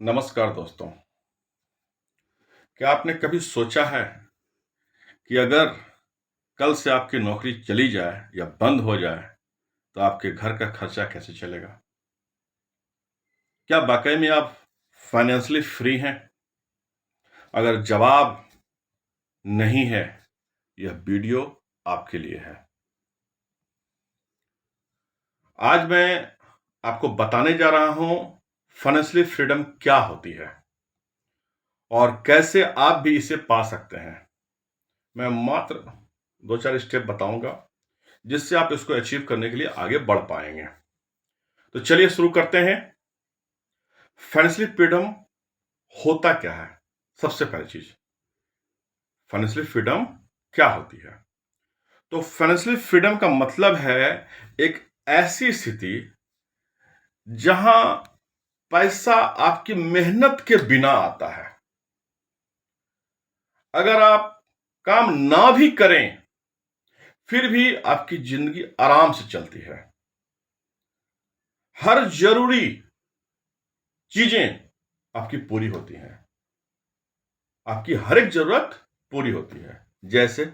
नमस्कार दोस्तों। क्या आपने कभी सोचा है कि अगर कल से आपकी नौकरी चली जाए या बंद हो जाए तो आपके घर का खर्चा कैसे चलेगा? क्या वाकई में आप फाइनेंशियली फ्री हैं? अगर जवाब नहीं है, यह वीडियो आपके लिए है। आज मैं आपको बताने जा रहा हूं फाइनेंशियली फ्रीडम क्या होती है और कैसे आप भी इसे पा सकते हैं। मैं मात्र 2-4 स्टेप बताऊंगा जिससे आप इसको अचीव करने के लिए आगे बढ़ पाएंगे। तो चलिए शुरू करते हैं। फाइनेंशियल फ्रीडम होता क्या है? सबसे पहली चीज, फाइनेंशियल फ्रीडम क्या होती है? तो फाइनेंशियल फ्रीडम का मतलब है एक ऐसी स्थिति जहां पैसा आपकी मेहनत के बिना आता है। अगर आप काम ना भी करें फिर भी आपकी जिंदगी आराम से चलती है। हर जरूरी चीजें आपकी पूरी होती हैं। आपकी हर एक जरूरत पूरी होती है। जैसे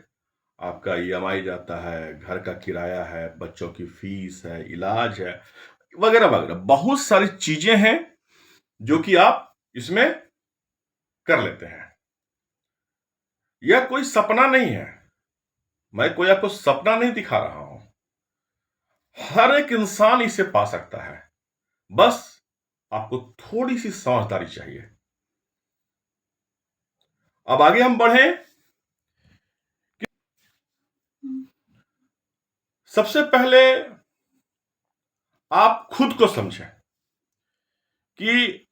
आपका ईएमआई जाता है, घर का किराया है, बच्चों की फीस है, इलाज है, वगैरह वगैरह। बहुत सारी चीजें हैं जो कि आप इसमें कर लेते हैं। यह कोई सपना नहीं है। मैं कोई आपको सपना नहीं दिखा रहा हूं। हर एक इंसान इसे पा सकता है। बस आपको थोड़ी सी समझदारी चाहिए। अब आगे हम बढ़ें। सबसे पहले आप खुद को समझें कि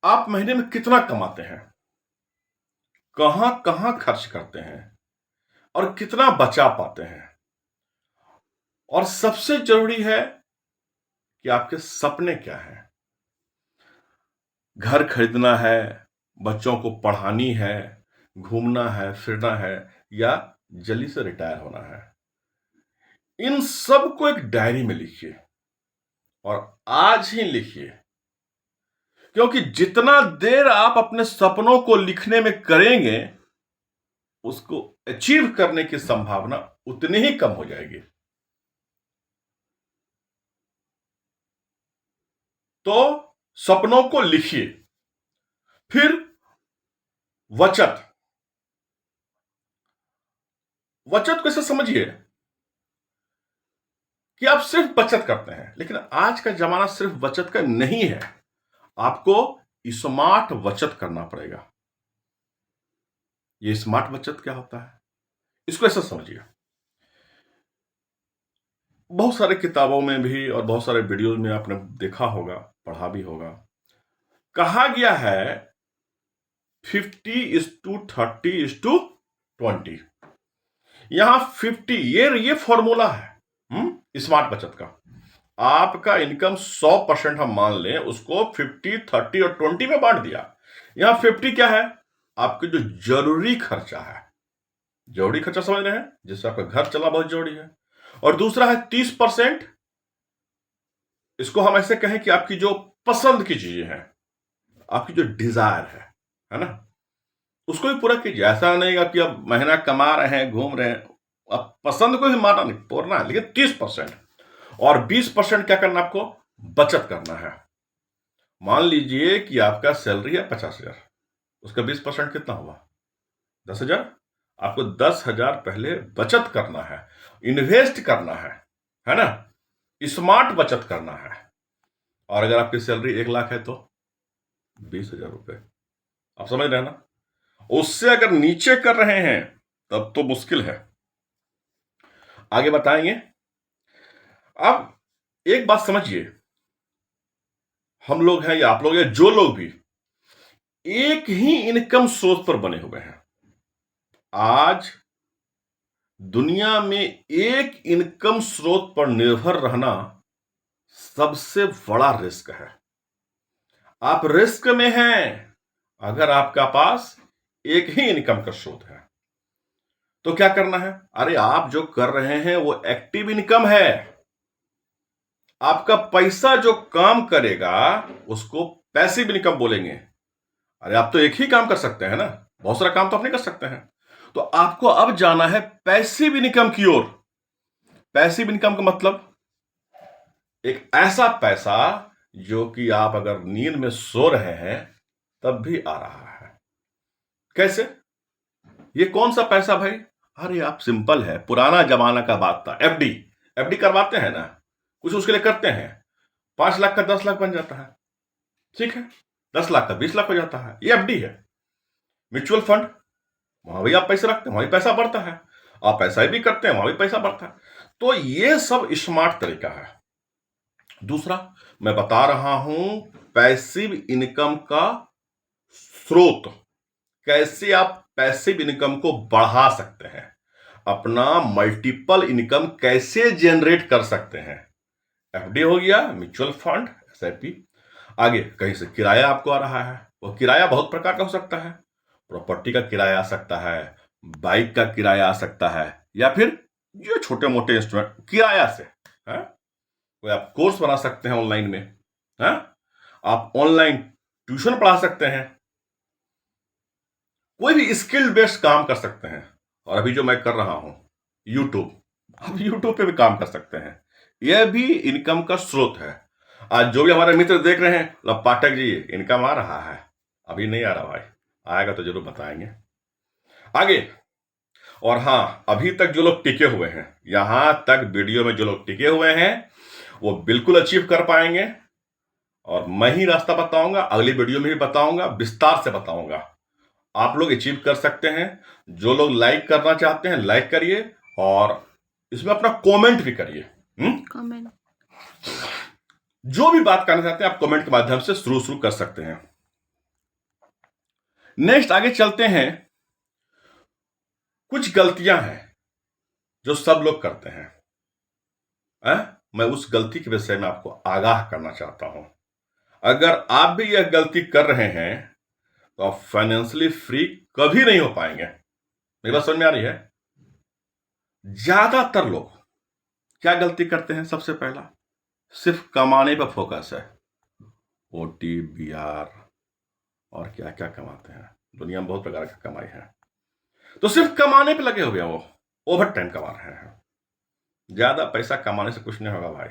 आप महीने में कितना कमाते हैं, कहां कहां खर्च करते हैं और कितना बचा पाते हैं। और सबसे जरूरी है कि आपके सपने क्या हैं। घर खरीदना है, बच्चों को पढ़ानी है, घूमना है, फिरना है, या जल्दी से रिटायर होना है। इन सब को एक डायरी में लिखिए और आज ही लिखिए, क्योंकि जितना देर आप अपने सपनों को लिखने में करेंगे उसको अचीव करने की संभावना उतनी ही कम हो जाएगी। तो सपनों को लिखिए। फिर बचत। बचत को ऐसे समझिए कि आप सिर्फ बचत करते हैं, लेकिन आज का जमाना सिर्फ बचत का नहीं है। आपको स्मार्ट बचत करना पड़ेगा। ये स्मार्ट बचत क्या होता है, इसको ऐसा समझिए। बहुत सारे किताबों में भी और बहुत सारे वीडियोज में आपने देखा होगा, पढ़ा भी होगा। कहा गया है 50:30:20। यहां 50 ये फॉर्मूला है स्मार्ट बचत का। आपका इनकम 100% हम मान लें, उसको 50, 30 और 20 में बांट दिया। यहां 50 क्या है? आपके जो जरूरी खर्चा है। जरूरी खर्चा समझ रहे हैं, जिससे आपका घर चला बहुत जरूरी है। और दूसरा है 30%। इसको हम ऐसे कहें कि आपकी जो पसंद की चीजें हैं, आपकी जो डिजायर है ना, उसको भी पूरा कीजिए। ऐसा नहीं कि अब महीना कमा रहे हैं, घूम रहे हैं, अब पसंद को भी मारना नहीं, तोड़ना है, लेकिन 30%। और 20% क्या करना, आपको बचत करना है। मान लीजिए कि आपका सैलरी है 50,000, उसका 20% कितना हुआ? 10,000। आपको 10,000 पहले बचत करना है, इन्वेस्ट करना है ना, स्मार्ट बचत करना है। और अगर आपकी सैलरी 1,00,000 है तो 20,000 रुपए। आप समझ रहे हैं ना? उससे अगर नीचे कर रहे हैं तब तो मुश्किल है। आगे बताएंगे। अब एक बात समझिए, हम लोग हैं या आप लोग हैं, जो लोग भी एक ही इनकम सोर्स पर बने हुए हैं, आज दुनिया में एक इनकम स्रोत पर निर्भर रहना सबसे बड़ा रिस्क है। आप रिस्क में हैं अगर आपका पास एक ही इनकम का स्रोत है। तो क्या करना है? अरे आप जो कर रहे हैं वो एक्टिव इनकम है। आपका पैसा जो काम करेगा उसको पैसिव इनकम बोलेंगे। अरे आप तो एक ही काम कर सकते हैं ना, बहुत सारा काम तो आप नहीं कर सकते हैं। तो आपको अब जाना है पैसिव इनकम की ओर। पैसिव इनकम का मतलब एक ऐसा पैसा जो कि आप अगर नींद में सो रहे हैं तब भी आ रहा है। कैसे? ये कौन सा पैसा भाई? अरे आप सिंपल है, पुराना जमाना का बात था। एफडी एफडी करवाते हैं ना, कुछ उसके लिए करते हैं, 5 लाख का 10 लाख बन जाता है, ठीक है, 10 लाख का 20 लाख हो जाता है, ये एफडी है। म्यूचुअल फंड, वहां भी आप पैसे रखते हैं, वहां भी पैसा बढ़ता है। आप ऐसा भी करते हैं, वहां भी पैसा बढ़ता है। तो ये सब स्मार्ट तरीका है। दूसरा मैं बता रहा हूं पैसिव इनकम का स्रोत, कैसे आप पैसिव इनकम को बढ़ा सकते हैं, अपना मल्टीपल इनकम कैसे जनरेट कर सकते हैं। एफडी हो गया, म्यूचुअल फंड, एसआईपी। आगे कहीं से किराया आपको आ रहा है, वो किराया बहुत प्रकार का हो सकता है। प्रॉपर्टी का किराया आ सकता है, बाइक का किराया आ सकता है, या फिर जो छोटे मोटे इंस्ट्रूमेंट किराया से है। कोई आप कोर्स बना सकते हैं ऑनलाइन में, है? आप ऑनलाइन ट्यूशन पढ़ा सकते हैं, कोई भी स्किल बेस्ड काम कर सकते हैं। और अभी जो मैं कर रहा हूं यूट्यूब, आप यूट्यूब पे भी काम कर सकते हैं, यह भी इनकम का स्रोत है। आज जो भी हमारे मित्र देख रहे हैं, पाठक जी इनकम आ रहा है, अभी नहीं आ रहा भाई, आएगा तो जरूर बताएंगे आगे। और हाँ, अभी तक जो लोग टिके हुए हैं, यहां तक वीडियो में जो लोग टिके हुए हैं वो बिल्कुल अचीव कर पाएंगे। और मैं ही रास्ता बताऊंगा, अगली वीडियो में भी बताऊंगा, विस्तार से बताऊंगा। आप लोग अचीव कर सकते हैं। जो लोग लाइक करना चाहते हैं लाइक करिए, और इसमें अपना कमेंट भी करिए। कमेंट जो भी बात करना चाहते हैं आप कमेंट के माध्यम से शुरू कर सकते हैं। नेक्स्ट आगे चलते हैं। कुछ गलतियां हैं जो सब लोग करते हैं, मैं उस गलती के विषय में आपको आगाह करना चाहता हूं। अगर आप भी यह गलती कर रहे हैं तो आप फाइनेंशियली फ्री कभी नहीं हो पाएंगे। मेरी बात समझ में आ रही है? ज्यादातर लोग क्या गलती करते हैं? सबसे पहला, सिर्फ कमाने पर फोकस है। ओटी, बीआर और क्या क्या कमाते हैं, दुनिया में बहुत प्रकार का कमाई है। तो सिर्फ कमाने पे लगे हुए हैं, वो ओवर टाइम कमा रहे हैं। ज्यादा पैसा कमाने से कुछ नहीं होगा भाई।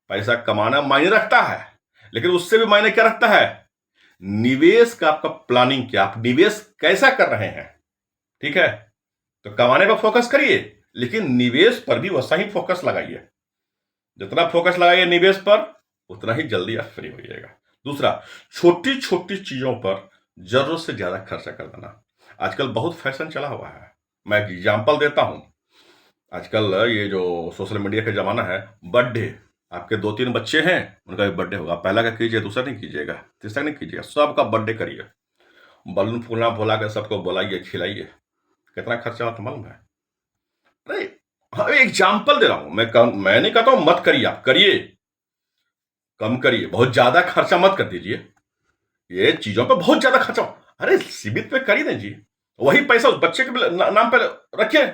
पैसा कमाना मायने रखता है, लेकिन उससे भी मायने क्या रखता है? निवेश का आपका प्लानिंग क्या, आप निवेश कैसा कर रहे हैं, ठीक है? तो कमाने पर फोकस करिए, लेकिन निवेश पर भी वैसा ही फोकस लगाइए। जितना फोकस लगाइए निवेश पर, उतना ही जल्दी आप फ्री होइएगा। दूसरा, छोटी छोटी चीजों पर जरूरत से ज्यादा खर्चा कर देना। आजकल बहुत फैशन चला हुआ है। मैं एग्जाम्पल देता हूं। आजकल ये जो सोशल मीडिया का जमाना है, बर्थडे, आपके 2-3 बच्चे हैं, उनका भी बर्थडे होगा, पहला का कीजिए, दूसरा नहीं कीजिएगा, तीसरा नहीं कीजिएगा, सबका बर्थडे करिए, बलून फूलना भुला कर सबको बुलाइए, खिलाइए। कितना खर्चा होता मालूम है? अरे हाँ, एग्जाम्पल दे रहा हूं मैं नहीं कहता हूं मत करिए, आप करिए, कम करिए, बहुत ज्यादा खर्चा मत कर दीजिए। ये चीजों पे बहुत ज्यादा खर्चा, अरे सीमित पे कर ही दीजिए। वही पैसा उस बच्चे के नाम पे रखिए।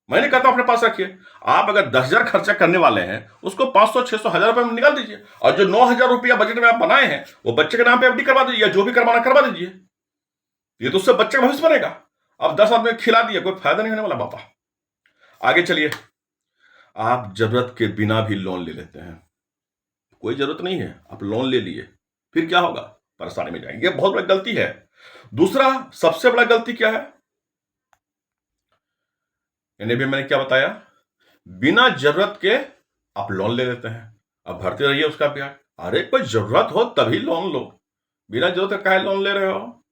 मैं नहीं कहता अपने पास रखिए। आप अगर 10,000 खर्चा करने वाले हैं, उसको 500, 600, 1,000 रुपए में निकाल दीजिए, और जो 9,000 रुपया बजट में आप बनाए हैं वो बच्चे के नाम पे एफडी करवा दीजिए, या जो भी करवाना करवा दीजिए। ये तो उससे बच्चे का भविष्य बनेगा। अब 10 आदमी खिला दिए, कोई फायदा नहीं होने वाला बापा। आगे चलिए। आप जरूरत के बिना भी लोन ले लेते हैं, कोई जरूरत नहीं है, आप लोन ले लिए, फिर क्या होगा? परेशानी में जाएंगे। बहुत बड़ी गलती है। दूसरा सबसे बड़ा गलती क्या है? इन्हें भी मैंने क्या बताया, बिना जरूरत के आप लोन ले लेते हैं, अब भरते रहिए उसका ब्याज। अरे कोई जरूरत हो तभी लोन लो, बिना जरूरत के काहे लोन ले रहे हो?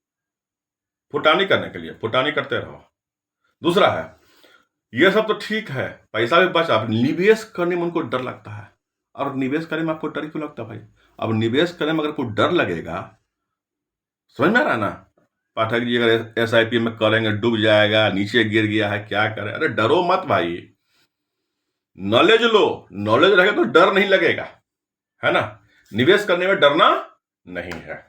फुटानी करने के लिए फुटानी करते रहो। दूसरा है, यह सब तो ठीक है, पैसा भी बचा, अब निवेश करने में उनको डर लगता है। और निवेश करने में आपको डर क्यों लगता है भाई? अब निवेश करने में अगर कोई डर लगेगा, समझ में आ रहा है ना? पाठक जी अगर एसआईपी में करेंगे डूब जाएगा, नीचे गिर गया है, क्या करें? अरे डरो मत भाई, नॉलेज लो, नॉलेज रहेगा तो डर नहीं लगेगा, है ना? निवेश करने में डरना नहीं है।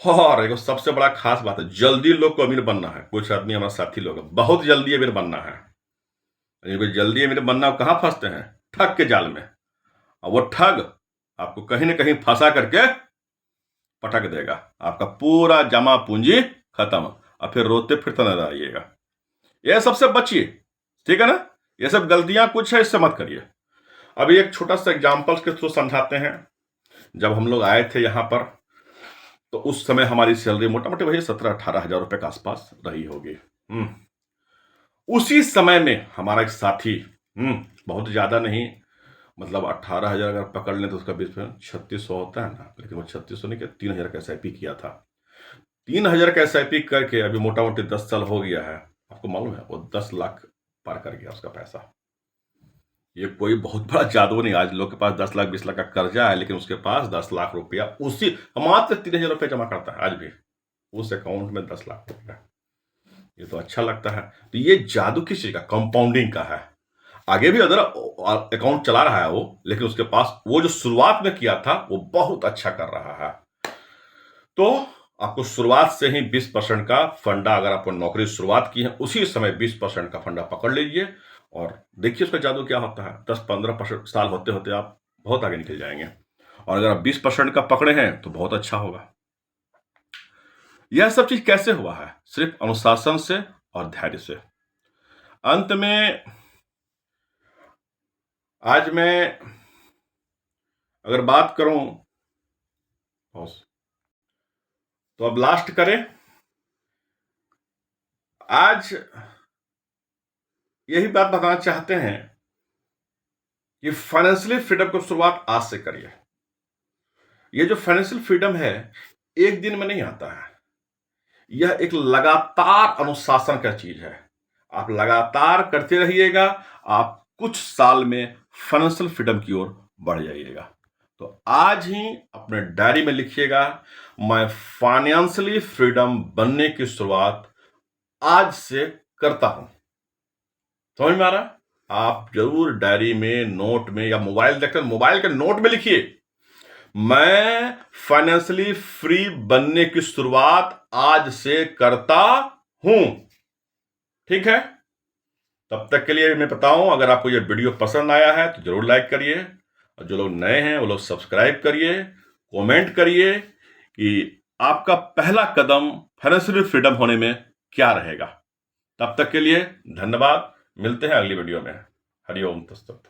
और एक सबसे बड़ा खास बात है, जल्दी लोग को अमीर बनना है। कुछ आदमी हमारा साथी लोग बहुत जल्दी अमीर बनना है, जल्दी अमीर बनना, कहां फंसते हैं? ठग के जाल में, और वो ठग आपको कहीं ना कहीं फंसा करके पटक देगा, आपका पूरा जमा पूंजी खत्म, और फिर रोते फिरते नजर आइएगा। यह सबसे बचिए, ठीक है ना। ये सब गलतियां कुछ है, इससे मत करिए। अभी एक छोटा सा एग्जाम्पल्स के थ्रू समझाते हैं। जब हम लोग आए थे यहाँ पर, तो उस समय हमारी सैलरी मोटा मोटी वही 17-18 हजार रुपए के आसपास रही होगी। उसी समय में हमारा एक साथी, बहुत ज्यादा नहीं, मतलब 18 हजार अगर पकड़ लें तो उसका बीच में 3600 होता है ना, लेकिन वो 3600 नहीं किया, 3000 का SIP किया था। 3000 का SIP करके अभी मोटा मोटी 10 साल हो गया है। आपको मालूम है वो 10 लाख पार कर गया उसका पैसा। ये कोई बहुत बड़ा जादू नहीं, आज लोग के पास 10 लाख 20 लाख का कर्जा है, लेकिन उसके पास 10 लाख रुपया उसी मात्र 3000 रुपये जमा करता है आज भी, उस अकाउंट में 10 लाख रुपया। ये तो अच्छा लगता है। तो ये जादू किस चीज का, कंपाउंडिंग का है। आगे भी अदर अकाउंट चला रहा है वो, लेकिन उसके पास वो जो शुरुआत में किया था वो बहुत अच्छा कर रहा है। तो आपको शुरुआत से ही 20% का फंडा, अगर आपको नौकरी शुरुआत की है उसी समय 20% का फंडा पकड़ लीजिए, और देखिए उसका जादू क्या होता है। 10-15% साल होते होते आप बहुत आगे निकल जाएंगे। और अगर आप 20% का पकड़े हैं तो बहुत अच्छा होगा। यह सब चीज कैसे हुआ है? सिर्फ अनुशासन से और धैर्य से। अंत में आज मैं अगर बात करूं तो अब लास्ट करें। आज यही बात बताना चाहते हैं कि फाइनेंशियली फ्रीडम की शुरुआत आज से करिए। ये जो फाइनेंशियल फ्रीडम है एक दिन में नहीं आता है, यह एक लगातार अनुशासन का चीज है। आप लगातार करते रहिएगा, आप कुछ साल में फाइनेंशियल फ्रीडम की ओर बढ़ जाइएगा। तो आज ही अपने डायरी में लिखिएगा, मैं फाइनेंशियली फ्रीडम बनने की शुरुआत आज से करता हूं। समझ में आ रहा है? आप जरूर डायरी में, नोट में, या मोबाइल देखकर मोबाइल के नोट में लिखिए, मैं फाइनेंशियली फ्री बनने की शुरुआत आज से करता हूं। ठीक है? तब तक के लिए मैं बताऊं, अगर आपको यह वीडियो पसंद आया है तो जरूर लाइक करिए, और जो लोग नए हैं वो लोग सब्सक्राइब करिए, कमेंट करिए कि आपका पहला कदम फाइनेंशियल फ्रीडम होने में क्या रहेगा। तब तक के लिए धन्यवाद। मिलते हैं अगली वीडियो में। हरिओम तत्सत।